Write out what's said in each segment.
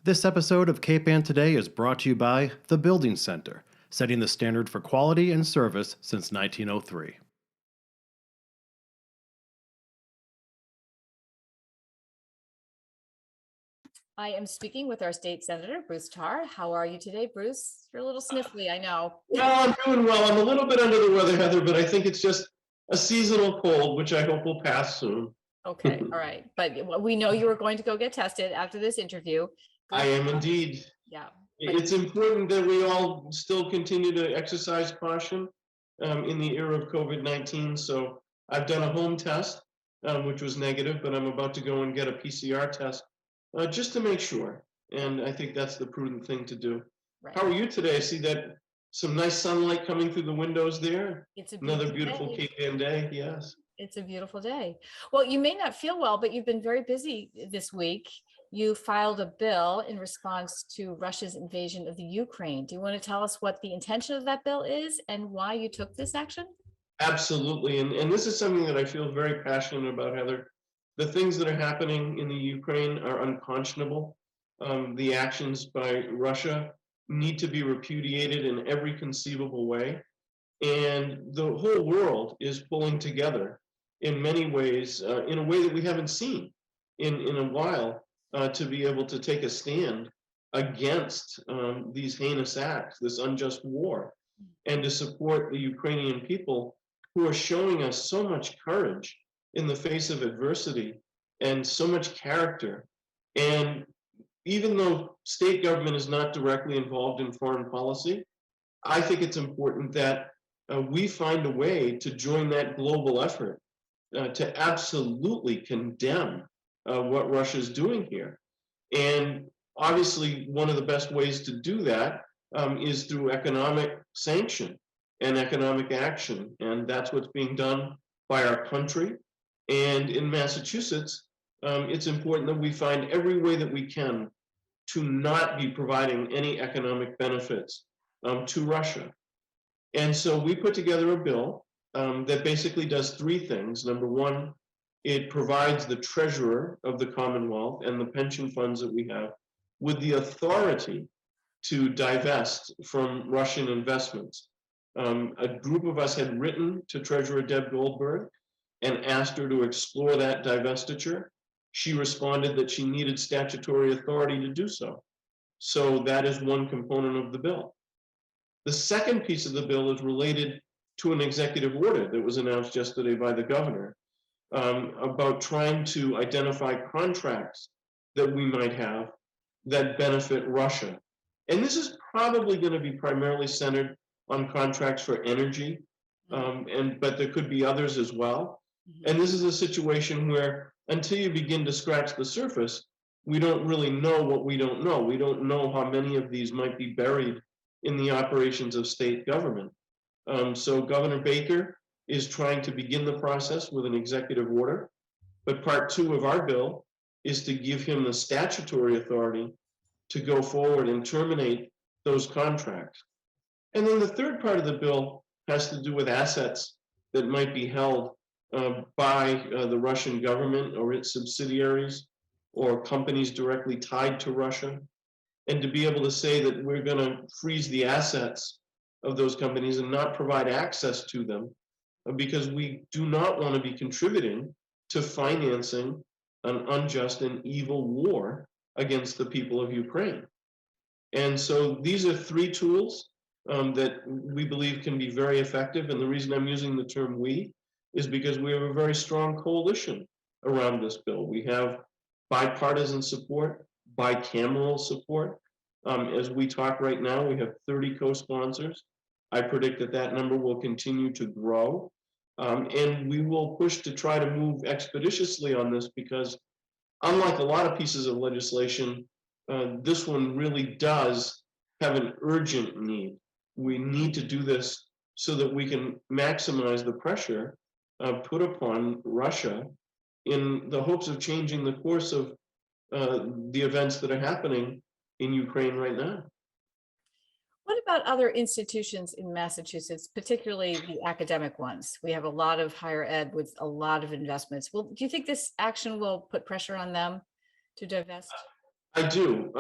This episode of Cape Today is brought to you by The Building Center, setting the standard for quality and service since 1903. I am speaking with our state senator, Bruce Tarr. How are you today, Bruce? You're a little sniffly, I know. Well, I'm doing well. I'm a little bit under the weather, Heather, but I think it's just a seasonal cold, which I hope will pass soon. Okay, all right. But we know you were going to go get tested after this interview. I am indeed. Yeah. It's important that we all still continue to exercise caution in the era of COVID-19. So I've done a home test, which was negative, but I'm about to go and get a PCR test just to make sure. And I think that's the prudent thing to do. Right. How are you today? I see that some nice sunlight coming through the windows there. It's Another beautiful Cape Ann day, yes. It's a beautiful day. Well, you may not feel well, but you've been very busy this week. You filed a bill in response to Russia's invasion of the Ukraine. Do you want to tell us what the intention of that bill is and why you took this action? Absolutely. And this is something that I feel very passionate about, Heather. The things that are happening in the Ukraine are unconscionable. The actions by Russia need to be repudiated in every conceivable way. And the whole world is pulling together in many ways, in a way that we haven't seen in a while, to be able to take a stand against these heinous acts, this unjust war, and to support the Ukrainian people who are showing us so much courage in the face of adversity and so much character. And even though state government is not directly involved in foreign policy, I think it's important that we find a way to join that global effort to absolutely condemn what Russia is doing here. And obviously, one of the best ways to do that is through economic sanction and economic action. And that's what's being done by our country. And in Massachusetts, it's important that we find every way that we can to not be providing any economic benefits to Russia. And so we put together a bill that basically does three things. Number one, it provides the treasurer of the Commonwealth and the pension funds that we have with the authority to divest from Russian investments. A group of us had written to Treasurer Deb Goldberg and asked her to explore that divestiture. She responded that she needed statutory authority to do so. So that is one component of the bill. The second piece of the bill is related to an executive order that was announced yesterday by the governor about trying to identify contracts that we might have that benefit Russia. And this is probably going to be primarily centered on contracts for energy, but there could be others as well. And this is a situation where until you begin to scratch the surface, we don't really know what we don't know. We don't know how many of these might be buried in the operations of state government. So Governor Baker is trying to begin the process with an executive order, but part two of our bill is to give him the statutory authority to go forward and terminate those contracts. And then the third part of the bill has to do with assets that might be held by the Russian government or its subsidiaries or companies directly tied to Russia. And to be able to say that we're going to freeze the assets of those companies and not provide access to them because we do not want to be contributing to financing an unjust and evil war against the people of Ukraine. And so these are three tools that we believe can be very effective. And the reason I'm using the term we is because we have a very strong coalition around this bill. We have bipartisan support, bicameral support. As we talk right now, we have 30 co-sponsors. I predict that that number will continue to grow. And we will push to try to move expeditiously on this because unlike a lot of pieces of legislation, this one really does have an urgent need. We need to do this so that we can maximize the pressure put upon Russia in the hopes of changing the course of the events that are happening in Ukraine right now. What about other institutions in Massachusetts, particularly the academic ones? We have a lot of higher ed with a lot of investments. Well, do you think this action will put pressure on them to divest? I do,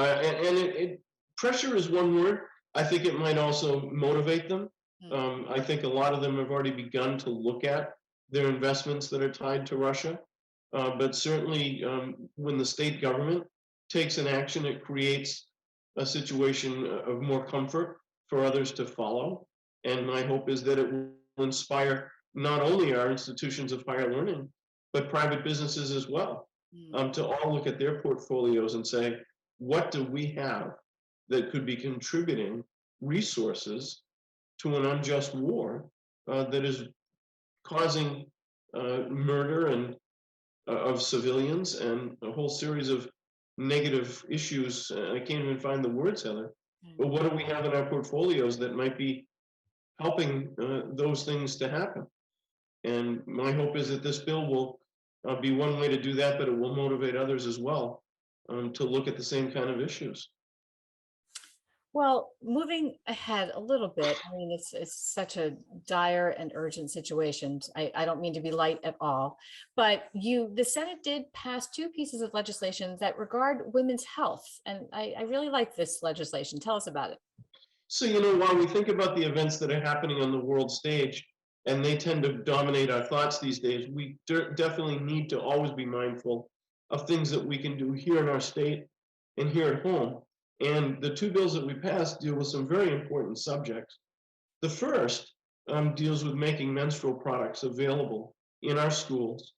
pressure is one word. I think it might also motivate them. Mm. I think a lot of them have already begun to look at their investments that are tied to Russia. But certainly, when the state government takes an action, it creates a situation of more comfort for others to follow. And my hope is that it will inspire not only our institutions of higher learning, but private businesses as well, Mm. to all look at their portfolios and say, what do we have that could be contributing resources to an unjust war that is causing murder and of civilians and a whole series of negative issues. I can't even find the words, Heather. But Mm. what do we have in our portfolios that might be helping those things to happen? And my hope is that this bill will be one way to do that, but it will motivate others as well to look at the same kind of issues. Well, moving ahead a little bit, I mean, it's such a dire and urgent situation. I don't mean to be light at all, but the Senate did pass two pieces of legislation that regard women's health. And I really like this legislation. Tell us about it. So, while we think about the events that are happening on the world stage, and they tend to dominate our thoughts these days, we definitely need to always be mindful of things that we can do here in our state and here at home. And the two bills that we passed deal with some very important subjects. The first deals with making menstrual products available in our schools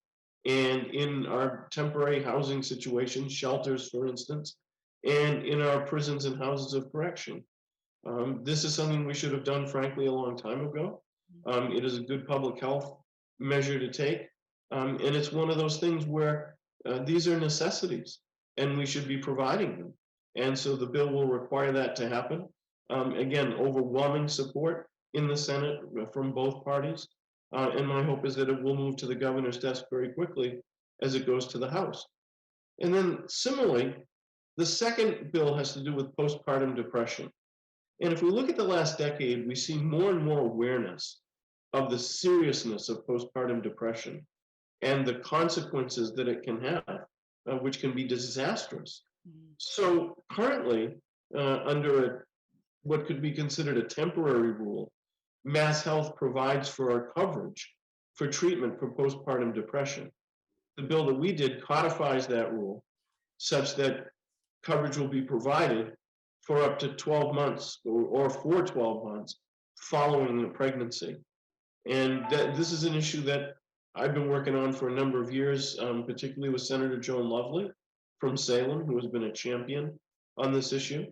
and in our temporary housing situations, shelters, for instance, and in our prisons and houses of correction. This is something we should have done, frankly, a long time ago. It is a good public health measure to take. And it's one of those things where these are necessities and we should be providing them. And so the bill will require that to happen. Again, overwhelming support in the Senate from both parties. And my hope is that it will move to the governor's desk very quickly as it goes to the House. And then similarly, the second bill has to do with postpartum depression. And if we look at the last decade, we see more and more awareness of the seriousness of postpartum depression and the consequences that it can have, which can be disastrous. Mm. So currently, what could be considered a temporary rule, MassHealth provides for our coverage for treatment for postpartum depression. The bill that we did codifies that rule such that coverage will be provided for up to 12 months or for 12 months following the pregnancy. And this is an issue that I've been working on for a number of years, particularly with Senator Joan Lovely from Salem, who has been a champion on this issue.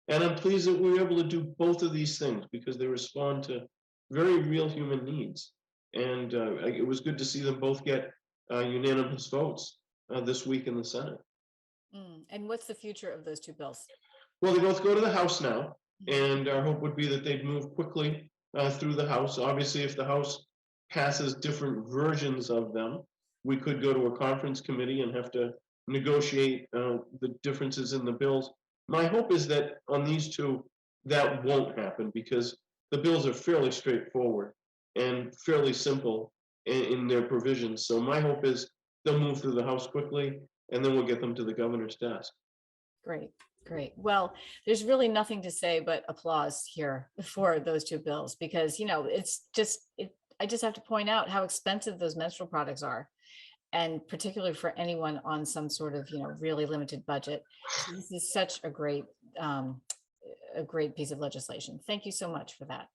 And I'm pleased that we were able to do both of these things because they respond to very real human needs. And it was good to see them both get unanimous votes this week in the Senate. Mm. And what's the future of those two bills? Well, they both go to the House now, Mhm. and our hope would be that they'd move quickly through the House. Obviously, if the House passes different versions of them, we could go to a conference committee and have to negotiate the differences in the bills. My hope is that on these two, that won't happen because the bills are fairly straightforward and fairly simple in their provisions. So my hope is they'll move through the House quickly, and then we'll get them to the governor's desk. Great, great. Well, there's really nothing to say but applause here for those two bills because, I just have to point out how expensive those menstrual products are. And particularly for anyone on some sort of, really limited budget. So this is such a great piece of legislation. Thank you so much for that.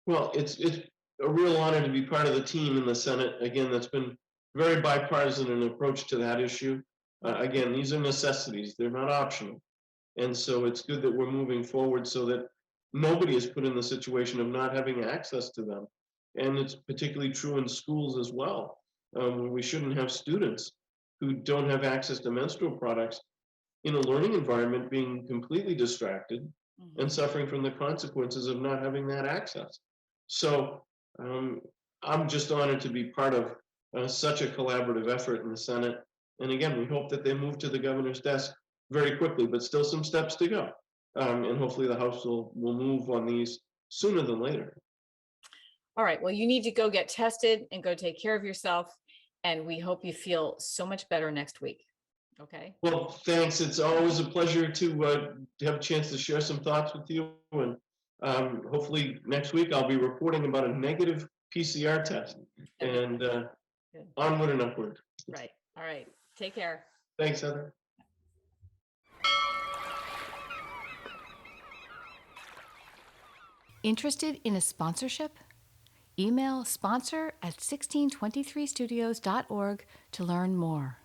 Well, it's a real honor to be part of the team in the Senate. Again, that's been very bipartisan in approach to that issue. Again, these are necessities; they're not optional, and so it's good that we're moving forward so that nobody is put in the situation of not having access to them. And it's particularly true in schools as well. We shouldn't have students who don't have access to menstrual products in a learning environment being completely distracted and Mhm. suffering from the consequences of not having that access. So I'm just honored to be part of such a collaborative effort in the Senate. And again, we hope that they move to the governor's desk very quickly, but still some steps to go. And hopefully the House will move on these sooner than later. All right. Well, you need to go get tested and go take care of yourself. And we hope you feel so much better next week. Okay. Well, thanks. It's always a pleasure to have a chance to share some thoughts with you. And hopefully next week I'll be reporting about a negative PCR test. That'd be And good. onward and upward. Right. All right. Take care. Thanks, Heather. Interested in a sponsorship? Email sponsor@1623studios.org to learn more.